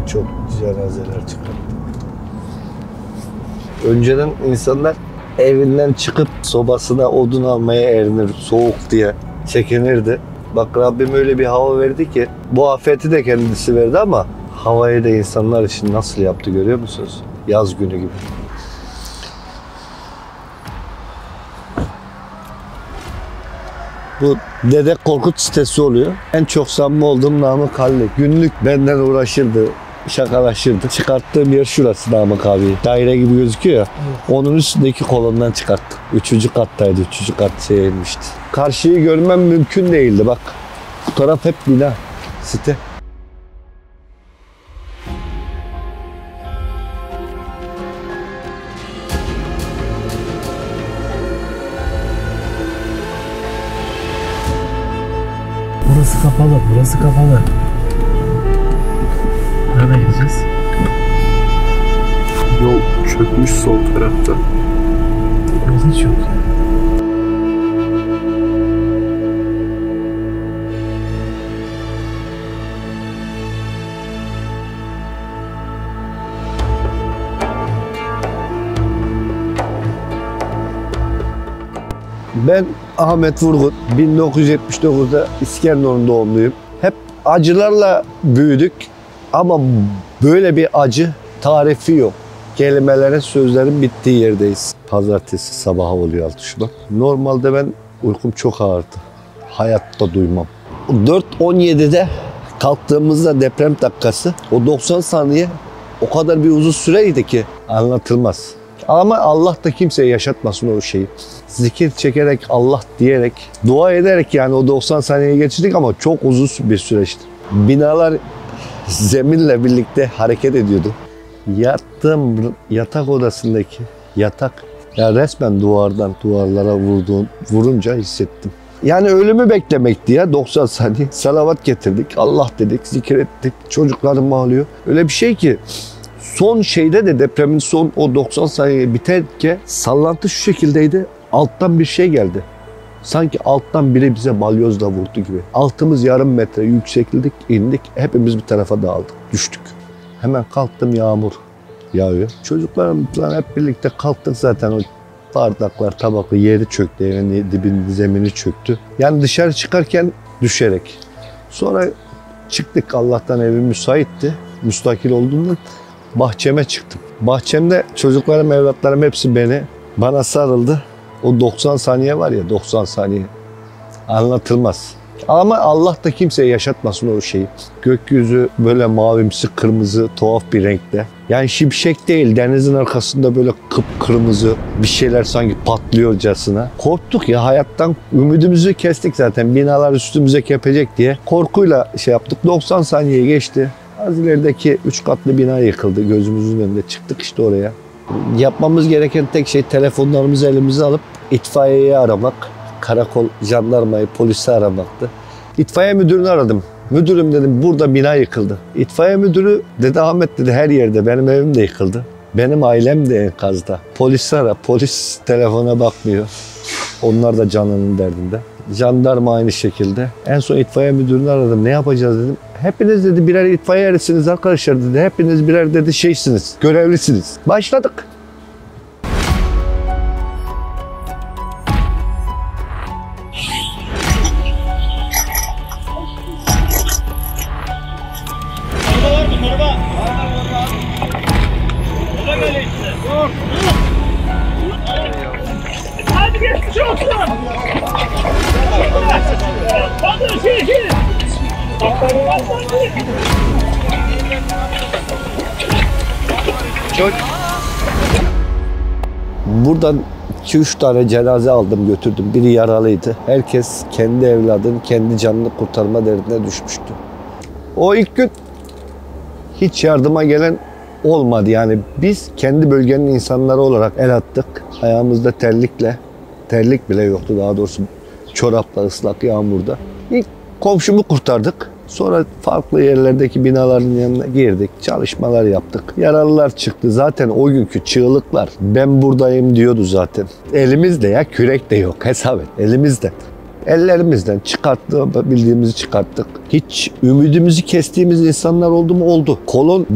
da çok cenazeler çıkarttı. Önceden insanlar evinden çıkıp sobasına odun almaya erinir, soğuk diye çekinirdi. Bak Rabbim öyle bir hava verdi ki bu afeti de kendisi verdi ama havayı da insanlar için nasıl yaptı görüyor musunuz? Yaz günü gibi. Bu Dede Korkut sitesi oluyor. En çok samimi olduğum Namık Halil. Günlük benden uğraşırdı, şakalaşırdı. Çıkarttığım yer şurası Namık abi. Daire gibi gözüküyor ya. Evet. Onun üstündeki kolondan çıkarttık. 3. kattaydı. 3. kat şeye inmişti. Karşıyı görmem mümkün değildi bak. Bu taraf hep bina, site. Burası kapalı, burası kapalı. Nereye gideceğiz? Yol çökmüş sol tarafta. Yol hiç yok ya. Ben Ahmet Vurgut, 1979'da İskenderun doğumluyum. Hep acılarla büyüdük ama böyle bir acı tarifi yok. Kelimelerin, sözlerin bittiği yerdeyiz. Pazartesi sabahı oluyor 6 Şubat. Normalde ben uykum çok ağırdı. Hayatta duymam. 4.17'de kalktığımızda deprem dakikası, o 90 saniye o kadar bir uzun süreydi ki anlatılmaz. Ama Allah da kimseye yaşatmasın o şeyi. Zikir çekerek, Allah diyerek, dua ederek yani o 90 saniyeyi geçirdik ama çok uzun bir süreçti. Binalar zeminle birlikte hareket ediyordu. Yattığım yatak odasındaki yatak ya resmen duvarlara vurunca hissettim. Yani ölümü beklemekti ya 90 saniye. Salavat getirdik, Allah dedik, zikir ettik, çocuklarım ağlıyor. Öyle bir şey ki son şeyde de depremin son o 90 saniye biterken sallantı şu şekildeydi. Alttan bir şey geldi. Sanki alttan biri bize balyozla vurdu gibi. Altımız yarım metre yüksekledik, indik. Hepimiz bir tarafa dağıldık, düştük. Hemen kalktım, yağmur yağıyor. Çocuklarımla hep birlikte kalktık zaten. O bardaklar, tabaklı yeri çöktü, evin dibinin zemini çöktü. Yani dışarı çıkarken düşerek. Sonra çıktık, Allah'tan evim müsaitti. Müstakil olduğundan bahçeme çıktım. Bahçemde çocuklarım, evlatlarım hepsi bana sarıldı. O 90 saniye var ya, 90 saniye anlatılmaz. Ama Allah da kimseye yaşatmasın o şeyi. Gökyüzü böyle mavimsi, kırmızı, tuhaf bir renkte. Yani şimşek değil, denizin arkasında böyle kıpkırmızı bir şeyler sanki patlıyorcasına. Korktuk ya hayattan, ümidimizi kestik zaten. Binalar üstümüze kepecek diye. Korkuyla şey yaptık. 90 saniye geçti. Az ilerideki 3 katlı bina yıkıldı. Gözümüzün önünde çıktık işte oraya. Yapmamız gereken tek şey telefonlarımızı elimize alıp itfaiyeyi aramak. Karakol, jandarmayı, polisi aramaktı. İtfaiye müdürünü aradım. Müdürüm dedim, burada bina yıkıldı. İtfaiye müdürü dedi, Ahmet dedi, her yerde, benim evim de yıkıldı. Benim ailem de enkazda. Polisi ara. Polis telefona bakmıyor. Onlar da canının derdinde. Jandarma aynı şekilde. En son itfaiye müdürünü aradım. Ne yapacağız dedim. Hepiniz dedi birer itfaiye erisiniz arkadaşlar dedi. Hepiniz birer dedi şeysiniz, görevlisiniz. Başladık. Hadi geçmiş olsun. Hadi şey. Buradan 2-3 tane cenaze aldım götürdüm. Biri yaralıydı. Herkes kendi evladını, kendi canını kurtarma derdine düşmüştü. O ilk gün hiç yardıma gelen olmadı. Yani biz kendi bölgenin insanları olarak el attık. Ayağımızda terlik bile yoktu daha doğrusu. Çorapla, ıslak yağmurda. İlk komşumu kurtardık. Sonra farklı yerlerdeki binaların yanına girdik. Çalışmalar yaptık. Yaralılar çıktı. Zaten o günkü çığlıklar ben buradayım diyordu zaten. Elimizde ya, kürek de yok, hesap et. Elimizde. Ellerimizden çıkarttabildiğimizi çıkarttık. Hiç ümidimizi kestiğimiz insanlar oldu mu? Oldu.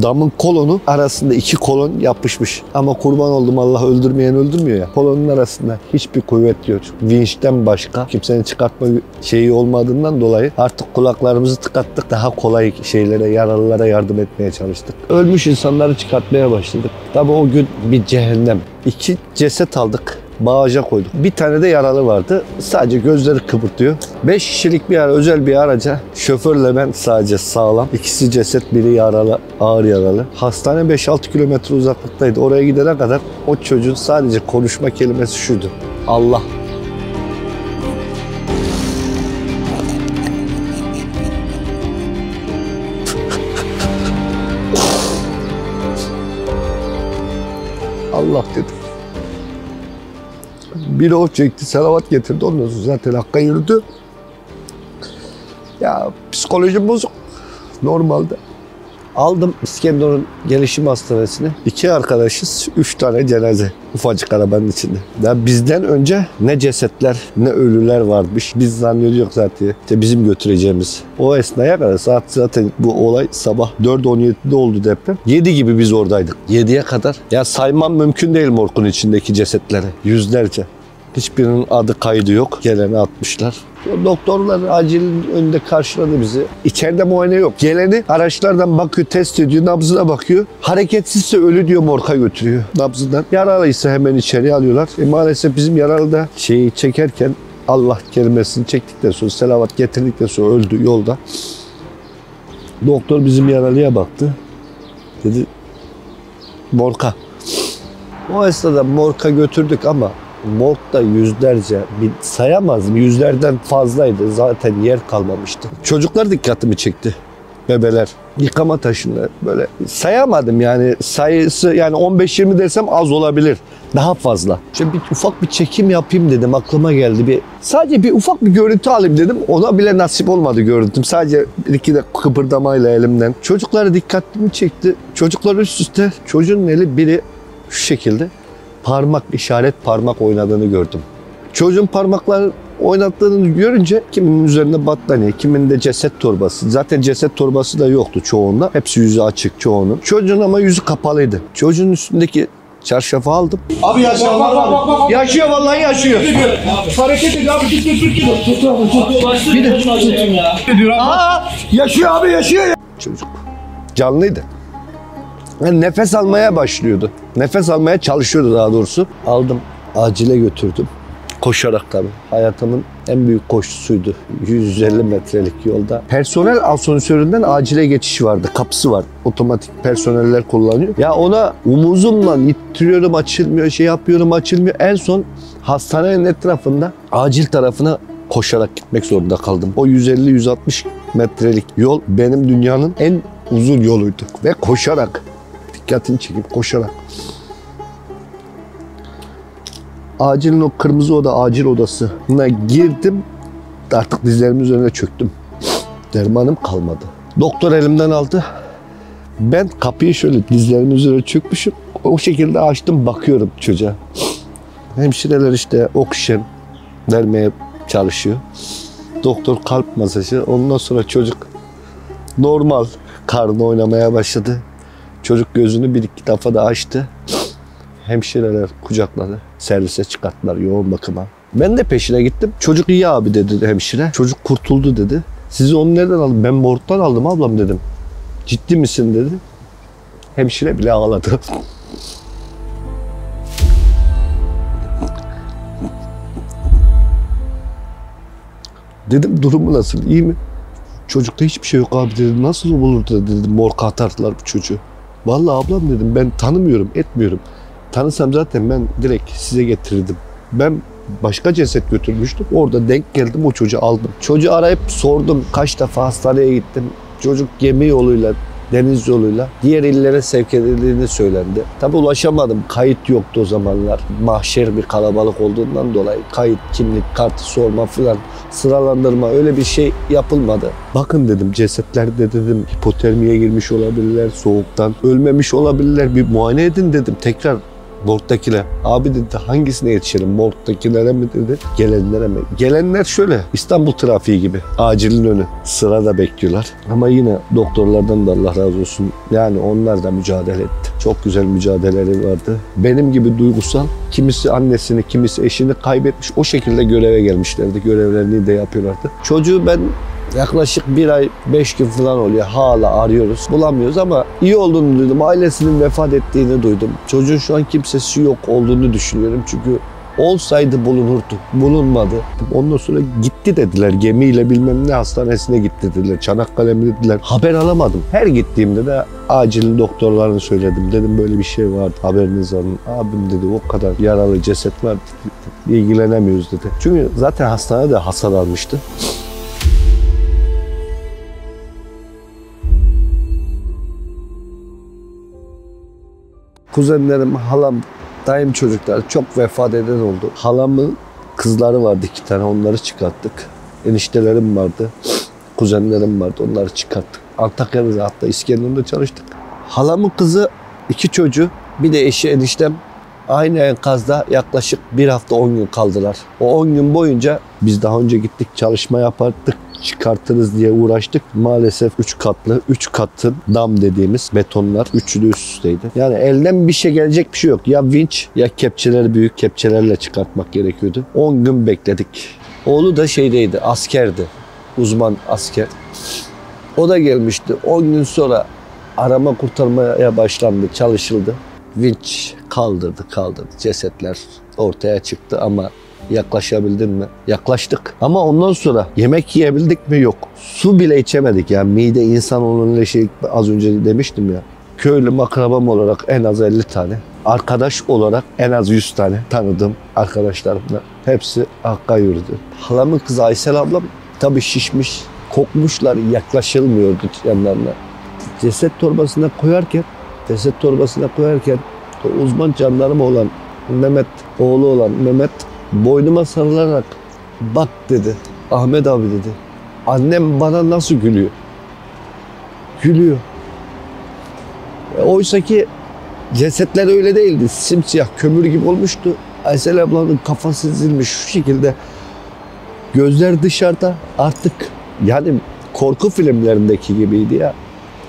Damın kolonu arasında 2 kolon yapışmış. Ama kurban oldum, Allah öldürmeyen öldürmüyor ya. Kolonun arasında hiçbir kuvvet yok. Vinçten başka kimsenin çıkartma şeyi olmadığından dolayı artık kulaklarımızı tıkattık. Daha kolay şeylere, yaralılara yardım etmeye çalıştık. Ölmüş insanları çıkartmaya başladık. Tabii o gün bir cehennem. 2 ceset aldık. Bağaca koyduk. Bir tane de yaralı vardı. Sadece gözleri kıpırtıyor. 5 kişilik bir özel bir araca şoförle ben sadece sağlam. İkisi ceset, biri yaralı, ağır yaralı. Hastane 5-6 kilometre uzaklıktaydı. Oraya gidene kadar o çocuğun sadece konuşma kelimesi şuydu: Allah. Allah dedi. Biri o çekti, salavat getirdi. Ondan sonra zaten Hakk'a yürüdü. Ya psikolojim bozuk. Normalde. Aldım İskenderun Gelişim Hastanesi'ne. 2 arkadaşız, 3 tane cenaze. Ufacık arabanın içinde. Ya bizden önce ne cesetler ne ölüler varmış. Biz zannediyorduk zaten işte bizim götüreceğimiz. O esnaya kadar saat zaten bu olay sabah 4.17'de oldu deprem. 7 gibi biz oradaydık. 7'ye kadar. Ya saymam mümkün değil morgun içindeki cesetleri. Yüzlerce. Hiçbirinin adı kaydı yok. Geleni atmışlar. Doktorlar acilin önünde karşıladı bizi. İçeride muayene yok. Geleni araçlardan bakıyor, test ediyor, nabzına bakıyor. Hareketsizse ölü diyor, morga götürüyor nabzından. Yaralıysa hemen içeriye alıyorlar. Maalesef bizim yaralı da şeyi çekerken Allah kelimesini çektikten sonra, selavat getirdikten sonra öldü yolda. Doktor bizim yaralıya baktı. Dedi morga. O esnada morga götürdük ama morgda yüzlerce, sayamazdım, yüzlerden fazlaydı. Zaten yer kalmamıştı. Çocuklar dikkatimi çekti. Bebeler. Yıkama taşında böyle sayamadım yani, sayısı yani 15-20 desem az olabilir. Daha fazla. Şöyle ufak bir çekim yapayım dedim, aklıma geldi. Sadece bir ufak bir görüntü alayım dedim. Ona bile nasip olmadı görüntüm. Sadece 1-2 de kıpırdamayla elimden. Çocukları dikkatimi çekti. Çocuklar üst üste, çocuğun eli biri şu şekilde işaret parmak oynadığını gördüm. Çocuğun parmakları oynattığını görünce kiminin üzerinde battaniye, kiminin de ceset torbası. Zaten ceset torbası da yoktu çoğunda. Hepsi yüzü açık çoğunun. Çocuğun ama yüzü kapalıydı. Çocuğun üstündeki çarşafı aldım. Abi yaşıyor. Yaşıyor, vallahi yaşıyor. Hareket ediyor abi. Yaşıyor abi, yaşıyor ya. Çocuk canlıydı. Yani nefes almaya başlıyordu. Nefes almaya çalışıyordu daha doğrusu. Aldım, acile götürdüm. Koşarak tabii. Hayatımın en büyük koşusuydu. 150 metrelik yolda. Personel asansöründen acile geçiş vardı. Kapısı var. Otomatik personeller kullanıyor. Ya ona omuzumla ittiriyorum, açılmıyor. Şey yapıyorum, açılmıyor. En son hastanenin etrafında acil tarafına koşarak gitmek zorunda kaldım. O 150-160 metrelik yol benim dünyanın en uzun yoluydu. Ve koşarak, dikkatini çekip koşarak. Acilin o kırmızı oda, acil odasına girdim. Artık dizlerimin üzerine çöktüm. Dermanım kalmadı. Doktor elimden aldı. Ben kapıyı şöyle dizlerimin üzerine çökmüşüm. O şekilde açtım, bakıyorum çocuğa. Hemşireler işte oksijen vermeye çalışıyor. Doktor kalp masajı. Ondan sonra çocuk normal karnı oynamaya başladı. Çocuk gözünü 1-2 defa da açtı. Hemşireler kucakladı. Servise çıkarttılar yoğun bakıma. Ben de peşine gittim. Çocuk iyi abi dedi hemşire. Çocuk kurtuldu dedi. Sizi onu nereden aldın? Ben morgdan aldım ablam dedim. Ciddi misin dedi. Hemşire bile ağladı. Dedim durumu nasıl? İyi mi? Çocukta hiçbir şey yok abi dedi. Nasıl olur dedi. Morga atardılar bu çocuğu. Vallahi ablam dedim, ben tanımıyorum, etmiyorum. Tanısam zaten ben direkt size getirirdim. Ben başka ceset götürmüştüm. Orada denk geldim, o çocuğu aldım. Çocuğu arayıp sordum. Kaç defa hastaneye gittim. Çocuk gemi yoluyla, deniz yoluyla diğer illere sevk edildiğini söylendi. Tabii ulaşamadım. Kayıt yoktu o zamanlar. Mahşer bir kalabalık olduğundan dolayı kayıt, kimlik kartı sorma falan, sıralandırma öyle bir şey yapılmadı. Bakın dedim, cesetlerde dedim hipotermiye girmiş olabilirler, soğuktan ölmemiş olabilirler. Bir muayene edin dedim. Tekrar Morgdakiler. Abi dedi hangisine yetişelim? Morgdakilere mi dedi? Gelenlere mi? Gelenler şöyle. İstanbul trafiği gibi. Acilin önü. Sırada bekliyorlar. Ama yine doktorlardan da Allah razı olsun. Yani onlar da mücadele etti. Çok güzel mücadeleleri vardı. Benim gibi duygusal. Kimisi annesini, kimisi eşini kaybetmiş. O şekilde göreve gelmişlerdi. Görevlerini de yapıyorlardı. Çocuğu ben yaklaşık 1 ay 5 gün falan oluyor. Hala arıyoruz. Bulamıyoruz ama iyi olduğunu duydum. Ailesinin vefat ettiğini duydum. Çocuğun şu an kimsesi yok olduğunu düşünüyorum. Çünkü olsaydı bulunurdu. Bulunmadı. Ondan sonra gitti dediler. Gemiyle bilmem ne hastanesine gitti dediler. Çanakkale mi dediler. Haber alamadım. Her gittiğimde de acil doktorlarını söyledim. Dedim böyle bir şey vardı. Haberiniz alın. Abim dedi o kadar yaralı ceset var. İlgilenemiyoruz dedi. Çünkü zaten hastanede hasar almıştı. Kuzenlerim, halam, dayım çocuklar çok vefat eden oldu. Halamın kızları vardı 2 tane, onları çıkarttık. Eniştelerim vardı, kuzenlerim vardı, onları çıkarttık. Antakya'da hatta İskenderun'da çalıştık. Halamın kızı 2 çocuğu, bir de eşi eniştem aynı enkazda yaklaşık 1 hafta 10 gün kaldılar. O 10 gün boyunca biz daha önce gittik çalışma yapardık. Çıkartırız diye uğraştık. Maalesef 3 katlı, 3 katın dam dediğimiz betonlar üçü de üst üsteydi. Yani elden bir şey gelecek bir şey yok. Ya vinç ya kepçeleri büyük kepçelerle çıkartmak gerekiyordu. 10 gün bekledik. Oğlu da şeydeydi, askerdi. Uzman asker. O da gelmişti. 10 gün sonra arama kurtarmaya başlandı, çalışıldı. Vinç kaldırdı. Cesetler ortaya çıktı ama yaklaşabildin mi? Yaklaştık. Ama ondan sonra yemek yiyebildik mi? Yok. Su bile içemedik. Yani mide insanoğlunun şey az önce demiştim ya. Köylü akrabam olarak en az 50 tane. Arkadaş olarak en az 100 tane tanıdığım arkadaşlarımla. Hepsi Hakk'a yürüdü. Halamın kızı Aysel ablam tabii şişmiş. Kokmuşlar. Yaklaşılmıyordu yanlarına. Ceset torbasına koyarken uzman jandarma olan Mehmet, oğlu olan Mehmet boynuma sarılarak bak dedi. Ahmet abi dedi. Annem bana nasıl gülüyor? Gülüyor. Oysa ki cesetler öyle değildi. Simsiyah kömür gibi olmuştu. Aysel ablanın kafası ezilmiş şu şekilde. Gözler dışarıda artık yani korku filmlerindeki gibiydi ya.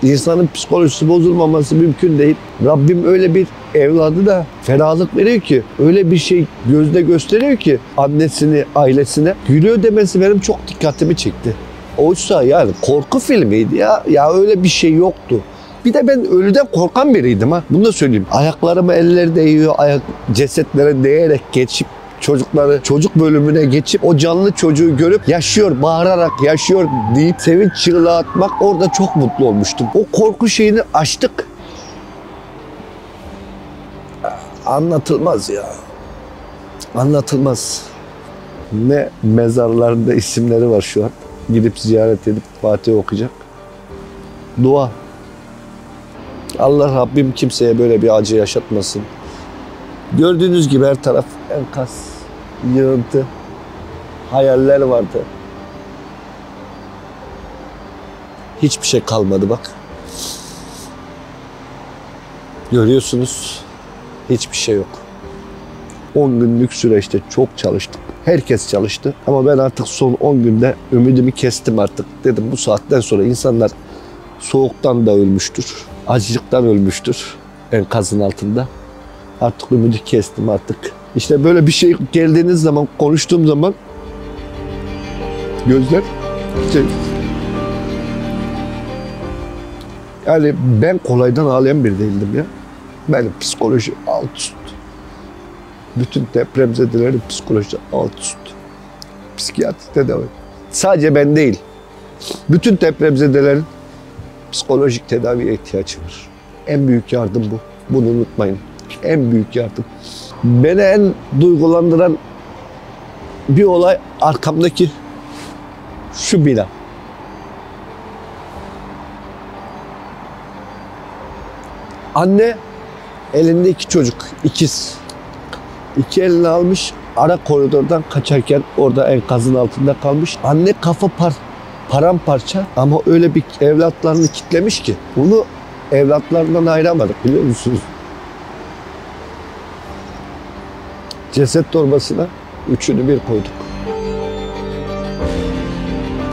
İnsanın psikolojisi bozulmaması mümkün değil. Rabbim öyle bir evladı da ferahlık veriyor ki, öyle bir şey gözde gösteriyor ki annesini, ailesine. Gülüyor demesi benim çok dikkatimi çekti. Oysa yani korku filmiydi ya. Ya öyle bir şey yoktu. Bir de ben ölüden korkan biriydim ha. Bunu da söyleyeyim. Ayaklarımı elleri değiyor, cesetlere değerek geçip çocuk bölümüne geçip o canlı çocuğu görüp yaşıyor, bağırarak yaşıyor deyip sevinç çığlığı atmak, orada çok mutlu olmuştum. O korku şeyini aştık. Anlatılmaz ya. Anlatılmaz. Ne mezarlarında isimleri var şu an. Gidip ziyaret edip Fatiha okuyacak. Dua. Allah Rabbim kimseye böyle bir acı yaşatmasın. Gördüğünüz gibi her taraf enkaz, yığıntı, hayaller vardı. Hiçbir şey kalmadı bak. Görüyorsunuz, hiçbir şey yok. 10 günlük süreçte çok çalıştık. Herkes çalıştı ama ben artık son 10 günde ümidimi kestim artık. Dedim bu saatten sonra insanlar soğuktan da ölmüştür, açlıktan ölmüştür enkazın altında. Artık ümidi kestim artık. İşte böyle bir şey geldiğiniz zaman, konuştuğum zaman gözler yani ben kolaydan ağlayan biri değildim ya. Benim psikoloji alt üst. Bütün depremzedelerin psikoloji alt üst. Psikiyatri tedavi. Sadece ben değil. Bütün depremzedelerin psikolojik tedaviye ihtiyacı var. En büyük yardım bu. Bunu unutmayın. En büyük yardım. Beni en duygulandıran bir olay arkamdaki şu bina. Anne elinde 2 çocuk, ikiz. 2 elini almış, ara koridordan kaçarken orada enkazın altında kalmış. Anne kafa paramparça ama öyle bir evlatlarını kitlemiş ki bunu evlatlarından ayıramadık biliyor musunuz? Ceset torbasına üçünü bir koyduk.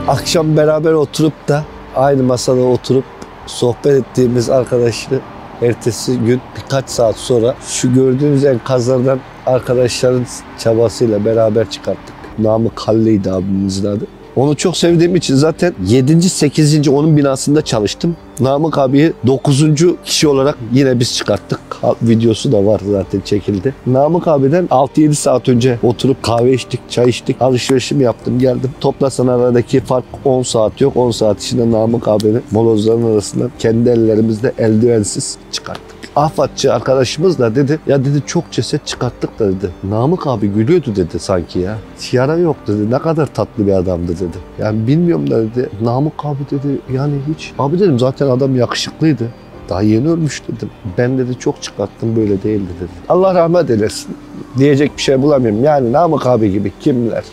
Akşam beraber oturup da aynı masada oturup sohbet ettiğimiz arkadaşları ertesi gün birkaç saat sonra şu gördüğünüz enkazlardan arkadaşların çabasıyla beraber çıkarttık. Namık Halli'ydi abimizin adı. Onu çok sevdiğim için zaten 7. 8. onun binasında çalıştım. Namık abiyi 9. kişi olarak yine biz çıkarttık. Videosu da var zaten, çekildi. Namık abiden 6-7 saat önce oturup kahve içtik, çay içtik, alışverişimi yaptım, geldim. Toplasan aradaki fark 10 saat yok. 10 saat içinde Namık abinin molozların arasından kendi ellerimizle eldivensiz çıkarttık. Ahfatçı arkadaşımız da dedi, ya dedi çok ceset çıkarttık da dedi. Namık abi gülüyordu dedi sanki ya. Yara yok dedi, ne kadar tatlı bir adamdı dedi. Yani bilmiyorum da dedi, Namık abi dedi yani hiç. Abi dedim zaten adam yakışıklıydı. Daha yeni ölmüş dedim. Ben dedi çok çıkarttım, böyle değildi dedi. Allah rahmet eylesin. Diyecek bir şey bulamıyorum. Yani Namık abi gibi kimler?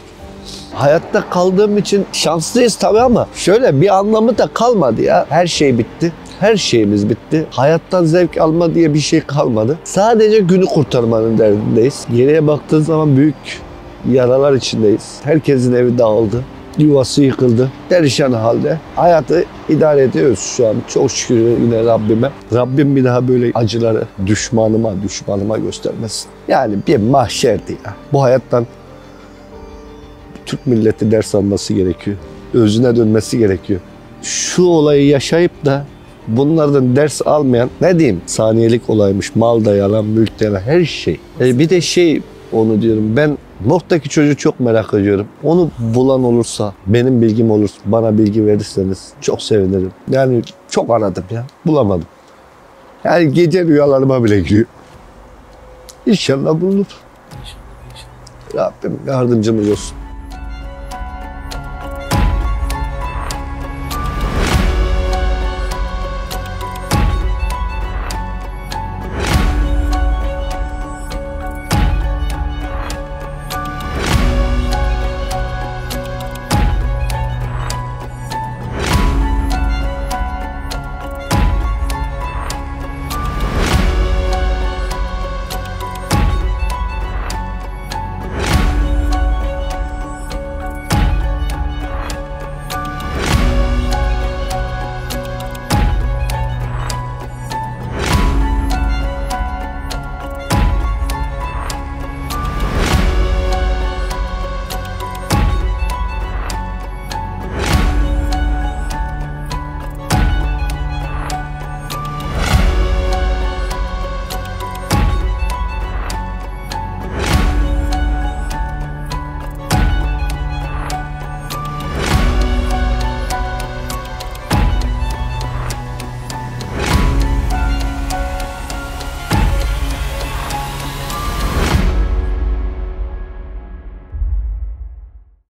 Hayatta kaldığım için şanslıyız tabii ama şöyle bir anlamı da kalmadı ya. Her şey bitti. Her şeyimiz bitti. Hayattan zevk alma diye bir şey kalmadı. Sadece günü kurtarmanın derdindeyiz. Geriye baktığın zaman büyük yaralar içindeyiz. Herkesin evi dağıldı. Yuvası yıkıldı. Perişan halde. Hayatı idare ediyoruz şu an. Çok şükür yine Rabbime. Rabbim bir daha böyle acıları düşmanıma göstermesin. Yani bir mahşerdi ya. Bu hayattan Türk milleti ders alması gerekiyor. Özüne dönmesi gerekiyor. Şu olayı yaşayıp da bunlardan ders almayan, ne diyeyim, saniyelik olaymış, mal da yalan, mülk de yalan, her şey. Bir de onu diyorum, ben Morg'daki çocuğu çok merak ediyorum. Onu bulan olursa, benim bilgim olursa, bana bilgi verirseniz çok sevinirim. Yani çok aradım ya, bulamadım. Yani gece rüyalarıma bile giriyor. İnşallah bulunur. Rabbim yardımcımız olsun.